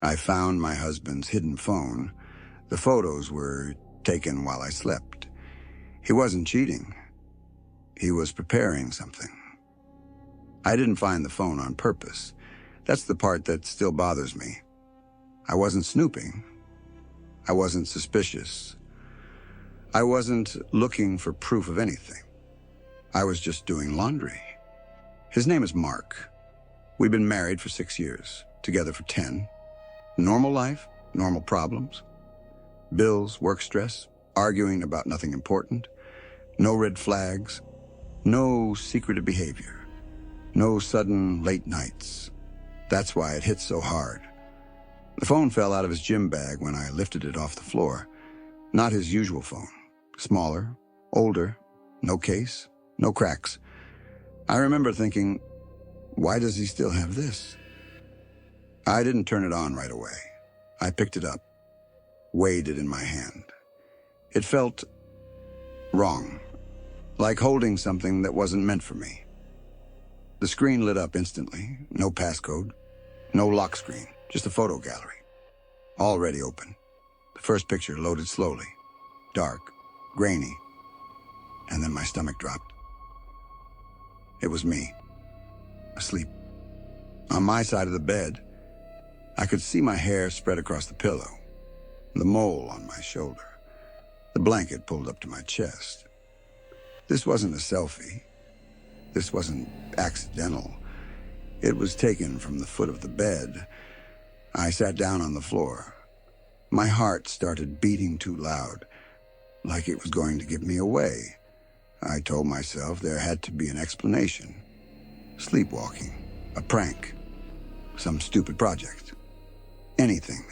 I found my husband's hidden phone. The photos were taken while I slept. He wasn't cheating. He was preparing something. I didn't find the phone on purpose. That's the part that still bothers me. I wasn't snooping. I wasn't suspicious. I wasn't looking for proof of anything. I was just doing laundry. His name is Mark. We've been married for 6 years, together for 10. Normal life, normal problems. Bills, work stress, arguing about nothing important. No red flags. No secretive behavior. No sudden late nights. That's why it hit so hard. The phone fell out of his gym bag when I lifted it off the floor. Not his usual phone. Smaller, older, no case, no cracks. I remember thinking, why does he still have this? I didn't turn it on right away. I picked it up, weighed it in my hand. It felt wrong, like holding something that wasn't meant for me. The screen lit up instantly, no passcode, no lock screen, just a photo gallery, already open. The first picture loaded slowly, dark, grainy, and then my stomach dropped. It was me, asleep. On my side of the bed, I could see my hair spread across the pillow, the mole on my shoulder, the blanket pulled up to my chest. This wasn't a selfie. This wasn't accidental. It was taken from the foot of the bed. I sat down on the floor. My heart started beating too loud, like it was going to give me away. I told myself there had to be an explanation. Sleepwalking, a prank, some stupid project, anything.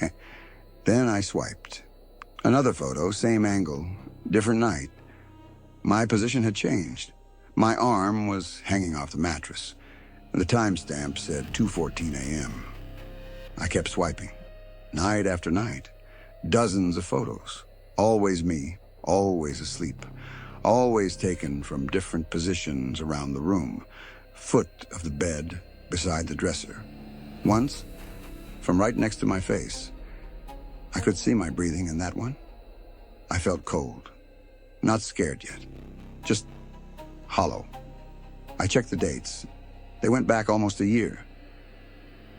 Then I swiped. Another photo, same angle, different night. My position had changed. My arm was hanging off the mattress. The timestamp said 2:14 a.m. I kept swiping, night after night. Dozens of photos. Always me, always asleep. Always taken from different positions around the room. Foot of the bed, beside the dresser. Once, from right next to my face. I could see my breathing in that one. I felt cold. Not scared yet. Just hollow. I checked the dates. They went back almost a year.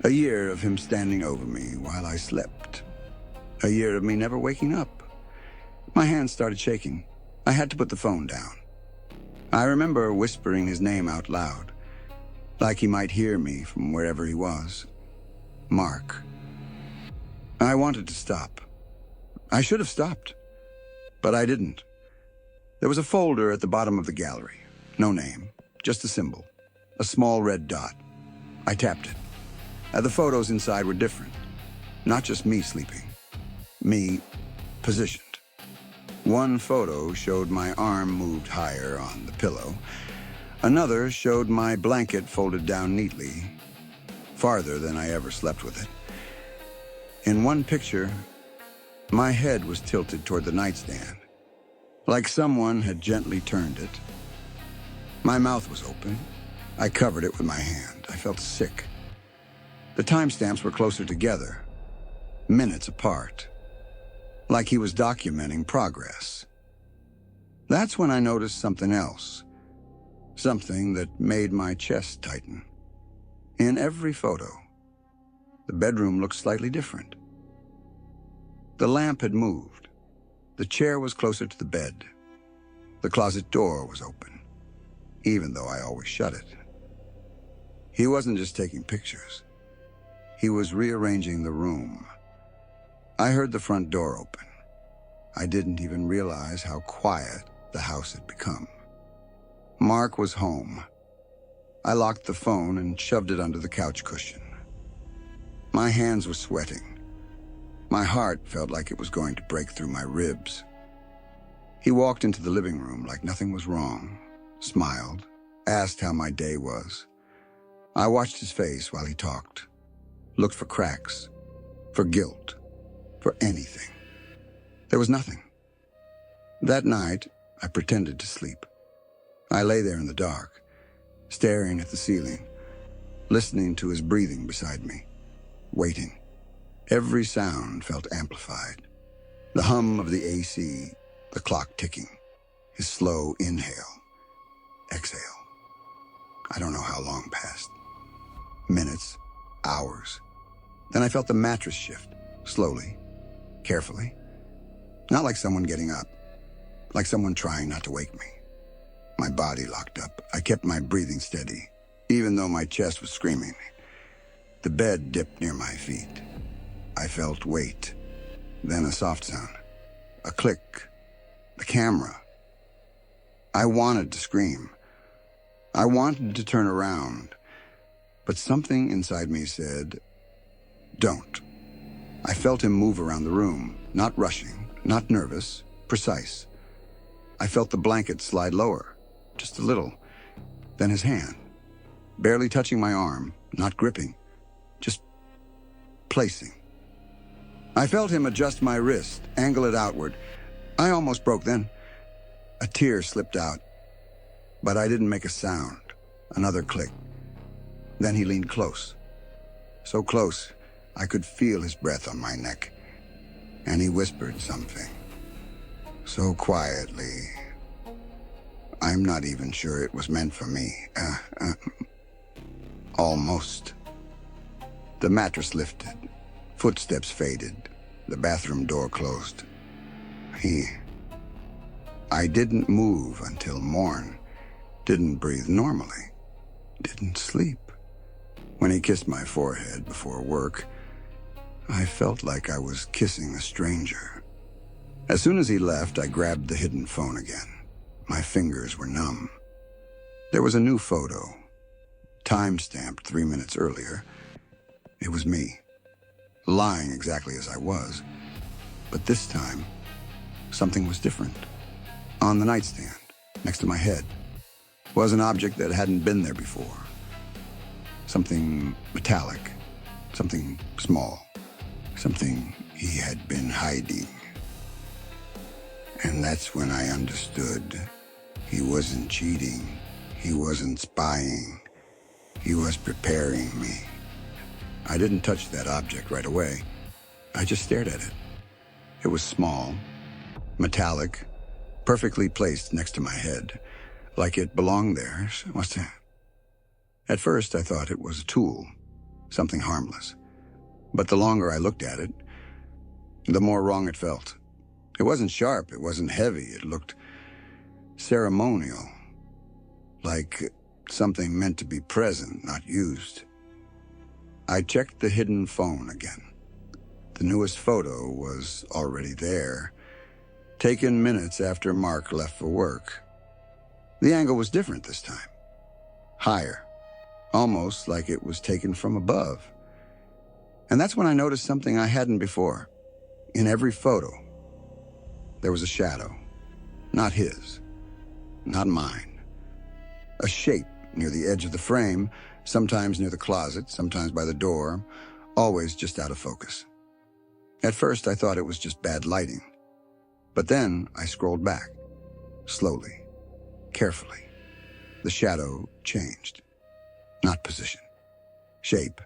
A year of him standing over me while I slept. A year of me never waking up. My hands started shaking. I had to put the phone down. I remember whispering his name out loud, like he might hear me from wherever he was. Mark. I wanted to stop. I should have stopped, but I didn't. There was a folder at the bottom of the gallery. No name, just a symbol. A small red dot. I tapped it. The photos inside were different. Not just me sleeping. Me positioned. One photo showed my arm moved higher on the pillow. Another showed my blanket folded down neatly, farther than I ever slept with it. In one picture, my head was tilted toward the nightstand, like someone had gently turned it. My mouth was open. I covered it with my hand. I felt sick. The timestamps were closer together, minutes apart, like he was documenting progress. That's when I noticed something else, something that made my chest tighten. In every photo, the bedroom looked slightly different. The lamp had moved. The chair was closer to the bed. The closet door was open, even though I always shut it. He wasn't just taking pictures. He was rearranging the room. I heard the front door open. I didn't even realize how quiet the house had become. Mark was home. I locked the phone and shoved it under the couch cushion. My hands were sweating. My heart felt like it was going to break through my ribs. He walked into the living room like nothing was wrong, smiled, asked how my day was. I watched his face while he talked, looked for cracks, for guilt, for anything. There was nothing. That night, I pretended to sleep. I lay there in the dark, staring at the ceiling, listening to his breathing beside me, waiting. Every sound felt amplified. The hum of the AC, the clock ticking, his slow inhale, exhale. I don't know how long passed. Minutes, hours. Then I felt the mattress shift, slowly, carefully. Not like someone getting up, like someone trying not to wake me. My body locked up. I kept my breathing steady, even though my chest was screaming. The bed dipped near my feet. I felt weight, then a soft sound, a click, the camera. I wanted to scream. I wanted to turn around, but something inside me said, don't. I felt him move around the room, not rushing, not nervous, precise. I felt the blanket slide lower, just a little, then his hand, barely touching my arm, not gripping, just placing. I felt him adjust my wrist, angle it outward. I almost broke then. A tear slipped out, but I didn't make a sound. Another click. Then he leaned close. So close, I could feel his breath on my neck. And he whispered something. So quietly. I'm not even sure it was meant for me. Almost. The mattress lifted. Footsteps faded. The bathroom door closed. I didn't move until morn. Didn't breathe normally. Didn't sleep. When he kissed my forehead before work, I felt like I was kissing a stranger. As soon as he left, I grabbed the hidden phone again. My fingers were numb. There was a new photo, time-stamped 3 minutes earlier. It was me, lying exactly as I was. But this time, something was different. On the nightstand, next to my head, was an object that hadn't been there before. Something metallic, something small, something he had been hiding. And that's when I understood he wasn't cheating, he wasn't spying, he was preparing me. I didn't touch that object right away. I just stared at it. It was small, metallic, perfectly placed next to my head, like it belonged there. What's that? At first, I thought it was a tool, something harmless. But the longer I looked at it, the more wrong it felt. It wasn't sharp, it wasn't heavy, it looked ceremonial, like something meant to be present, not used. I checked the hidden phone again. The newest photo was already there, taken minutes after Mark left for work. The angle was different this time. Higher, almost like it was taken from above. And that's when I noticed something I hadn't before. In every photo, there was a shadow. Not his, not mine. A shape near the edge of the frame, sometimes near the closet, sometimes by the door, always just out of focus. At first, I thought it was just bad lighting. But then I scrolled back, slowly, carefully. The shadow changed. Not position. Shape.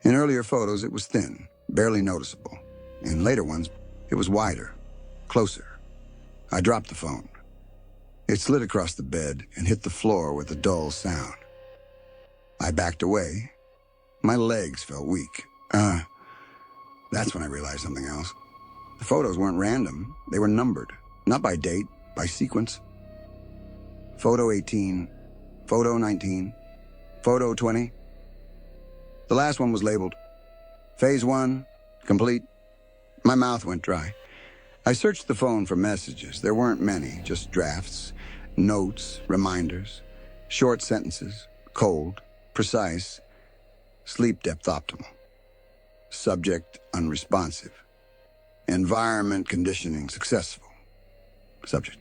In earlier photos, it was thin, barely noticeable. In later ones, it was wider, closer. I dropped the phone. It slid across the bed and hit the floor with a dull sound. I backed away. My legs felt weak. That's when I realized something else. The photos weren't random. They were numbered. Not by date, by sequence. Photo 18, photo 19, photo 20. The last one was labeled Phase 1, complete. My mouth went dry. I searched the phone for messages. There weren't many, just drafts, notes, reminders, short sentences, cold, precise, sleep depth optimal. Subject unresponsive. Environment conditioning successful. Subject.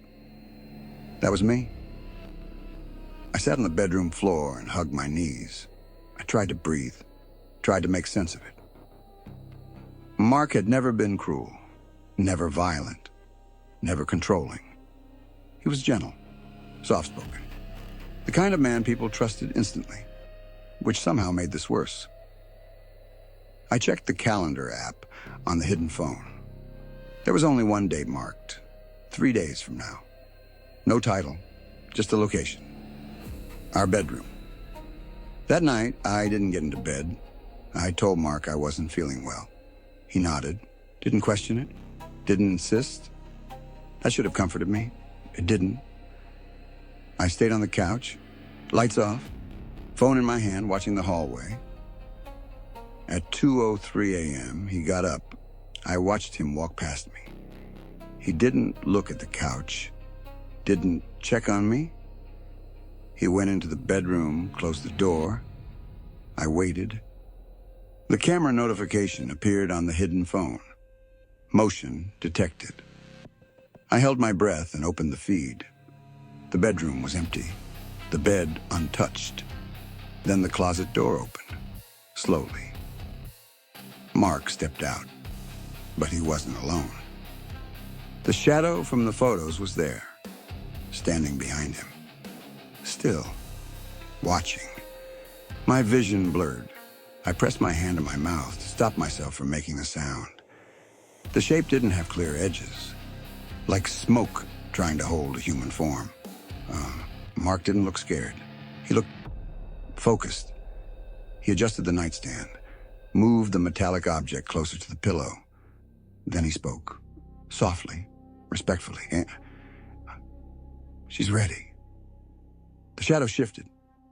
That was me. I sat on the bedroom floor and hugged my knees. I tried to breathe, tried to make sense of it. Mark had never been cruel, never violent, never controlling. He was gentle, soft-spoken, the kind of man people trusted instantly, which somehow made this worse. I checked the calendar app on the hidden phone. There was only one date marked, 3 days from now. No title, just a location. Our bedroom. That night, I didn't get into bed. I told Mark I wasn't feeling well. He nodded, didn't question it, didn't insist. That should have comforted me. It didn't. I stayed on the couch, lights off, phone in my hand, watching the hallway. At 2:03 a.m., he got up. I watched him walk past me. He didn't look at the couch, didn't check on me. He went into the bedroom, closed the door. I waited. The camera notification appeared on the hidden phone. Motion detected. I held my breath and opened the feed. The bedroom was empty, the bed untouched. Then the closet door opened, slowly. Mark stepped out, but he wasn't alone. The shadow from the photos was there, standing behind him. Still, watching. My vision blurred. I pressed my hand to my mouth to stop myself from making a sound. The shape didn't have clear edges, like smoke trying to hold a human form. Mark didn't look scared. He looked focused. He adjusted the nightstand, moved the metallic object closer to the pillow. Then he spoke, softly, respectfully. She's ready. The shadow shifted,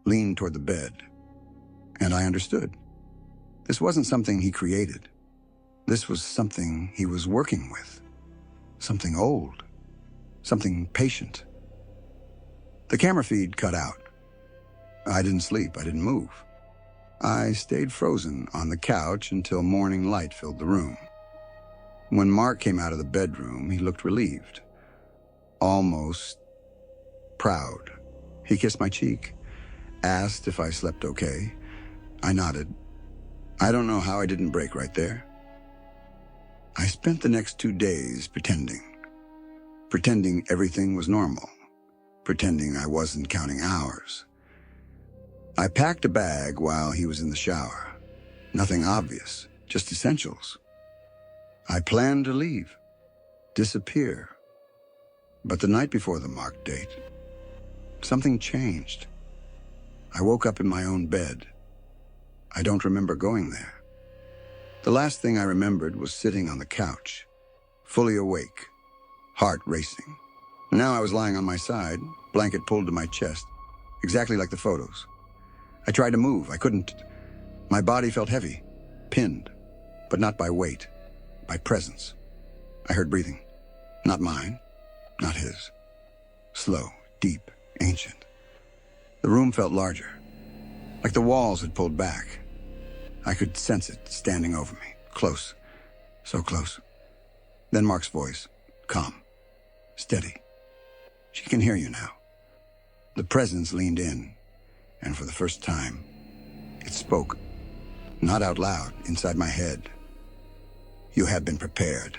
leaned toward the bed, and I understood. This wasn't something he created. This was something he was working with. Something old. Something patient. The camera feed cut out. I didn't sleep. I didn't move. I stayed frozen on the couch until morning light filled the room. When Mark came out of the bedroom, he looked relieved. Almost proud. He kissed my cheek, asked if I slept okay. I nodded. I don't know how I didn't break right there. I spent the next 2 days pretending everything was normal, pretending I wasn't counting hours. I packed a bag while he was in the shower. Nothing obvious, just essentials. I planned to leave, disappear. But the night before the marked date, something changed. I woke up in my own bed. I don't remember going there. The last thing I remembered was sitting on the couch, fully awake, heart racing. Now I was lying on my side, blanket pulled to my chest, exactly like the photos. I tried to move. I couldn't. My body felt heavy, pinned, but not by weight, by presence. I heard breathing. Not mine, not his. Slow, deep, ancient. The room felt larger, like the walls had pulled back. I could sense it standing over me, close, so close. Then Mark's voice, calm, steady. She can hear you now. The presence leaned in, and for the first time, it spoke, not out loud, inside my head. You have been prepared.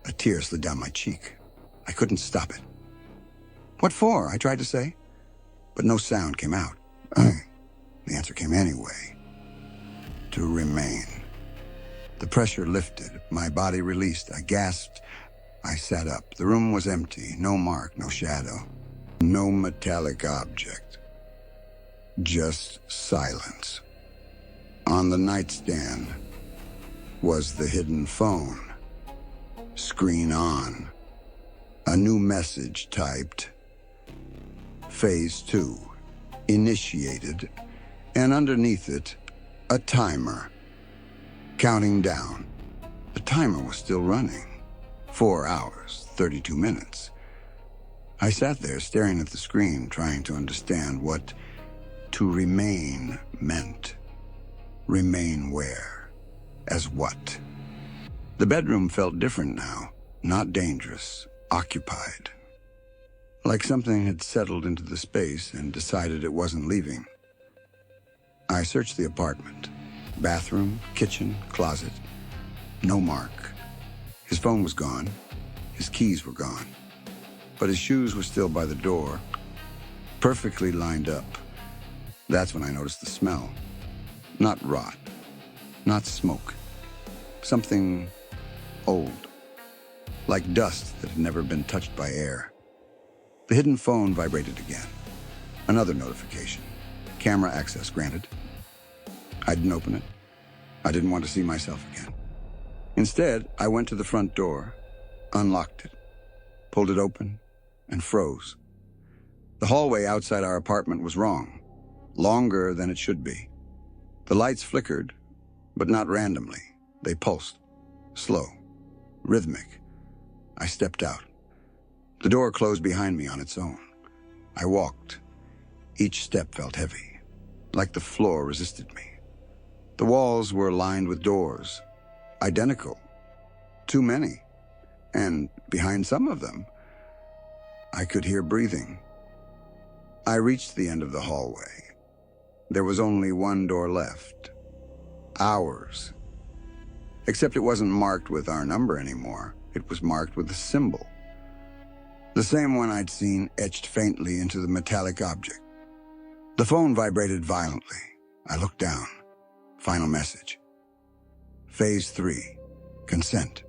A tear slid down my cheek. I couldn't stop it. What for? I tried to say, but no sound came out. The answer came anyway. To remain. The pressure lifted. My body released. I gasped. I sat up. The room was empty. No Mark, no shadow. No metallic object. Just silence. On the nightstand was the hidden phone. Screen on. A new message typed. Phase 2. Initiated. And underneath it, a timer. Counting down. The timer was still running. 4 hours, 32 minutes. I sat there staring at the screen, trying to understand what to remain meant. Remain where? As what? The bedroom felt different now. Not dangerous. Occupied. Like something had settled into the space and decided it wasn't leaving. I searched the apartment. Bathroom, kitchen, closet. No Mark. His phone was gone. His keys were gone. But his shoes were still by the door, perfectly lined up. That's when I noticed the smell. Not rot. not smoke. Something old, like dust that had never been touched by air. The hidden phone vibrated again. Another notification. Camera access granted. I didn't open it. I didn't want to see myself again. Instead, I went to the front door, unlocked it, pulled it open, and froze. The hallway outside our apartment was wrong, longer than it should be. The lights flickered, but not randomly. They pulsed, slow, rhythmic. I stepped out. The door closed behind me on its own. I walked. Each step felt heavy, like the floor resisted me. The walls were lined with doors, identical, too many, and behind some of them, I could hear breathing. I reached the end of the hallway. There was only one door left. Ours. Except it wasn't marked with our number anymore. It was marked with a symbol. The same one I'd seen etched faintly into the metallic object. The phone vibrated violently. I looked down. Final message. Phase 3. Consent.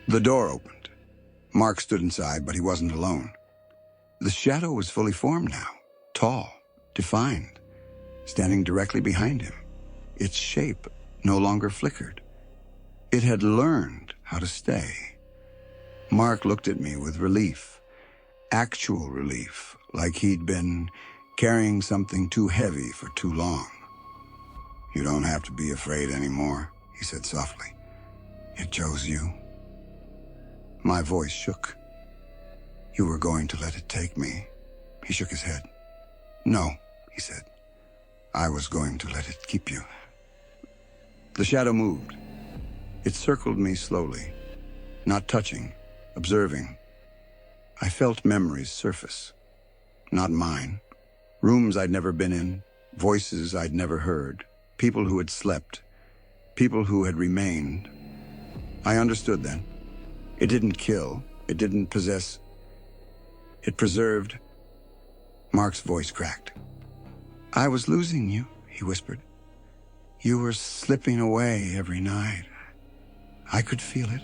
The door opened. Mark stood inside, but he wasn't alone. The shadow was fully formed now, tall, defined, standing directly behind him. Its shape no longer flickered. It had learned how to stay. Mark looked at me with relief, actual relief, like he'd been carrying something too heavy for too long. "You don't have to be afraid anymore," he said softly. "It chose you." My voice shook. "You were going to let it take me." He shook his head. "No," he said. "I was going to let it keep you." The shadow moved. It circled me slowly, not touching, observing. I felt memories surface. Not mine. Rooms I'd never been in, voices I'd never heard, people who had slept, people who had remained. I understood then. It didn't kill. It didn't possess. It preserved. Mark's voice cracked. "I was losing you," he whispered. "You were slipping away every night. I could feel it.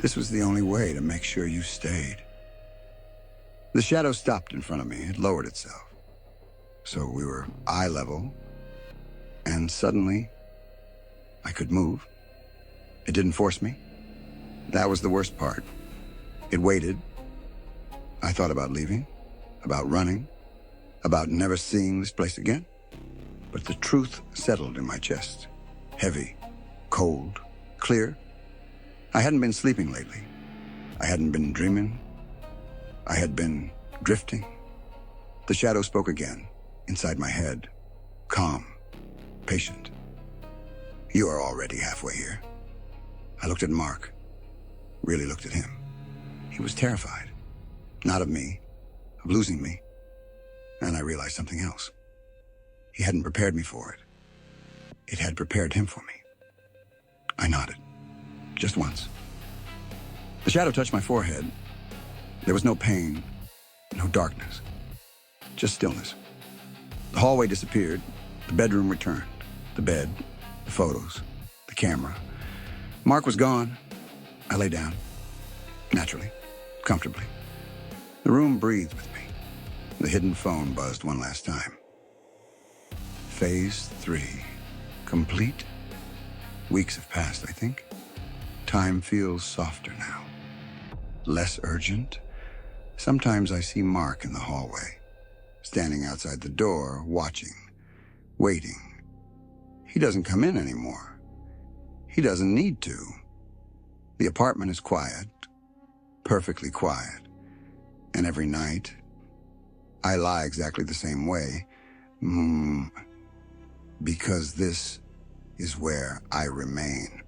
This was the only way to make sure you stayed." The shadow stopped in front of me. It lowered itself. So we were eye level, and suddenly I could move. It didn't force me. That was the worst part. It waited. I thought about leaving, about running, about never seeing this place again. But the truth settled in my chest. Heavy, cold, clear. I hadn't been sleeping lately. I hadn't been dreaming. I had been drifting. The shadow spoke again, inside my head, calm, patient. "You are already halfway here." I looked at Mark, really looked at him. He was terrified, not of me, of losing me. And I realized something else. He hadn't prepared me for it. It had prepared him for me. I nodded, just once. The shadow touched my forehead. There was no pain, no darkness, just stillness. The hallway disappeared. The bedroom returned. The bed, the photos, the camera. Mark was gone. I lay down, naturally, comfortably. The room breathed with me. The hidden phone buzzed one last time. Phase 3. Complete? Weeks have passed, I think. Time feels softer now. Less urgent. Sometimes I see Mark in the hallway, standing outside the door, watching, waiting. He doesn't come in anymore. He doesn't need to. The apartment is quiet, perfectly quiet. And every night, I lie exactly the same way. Because this is where I remain.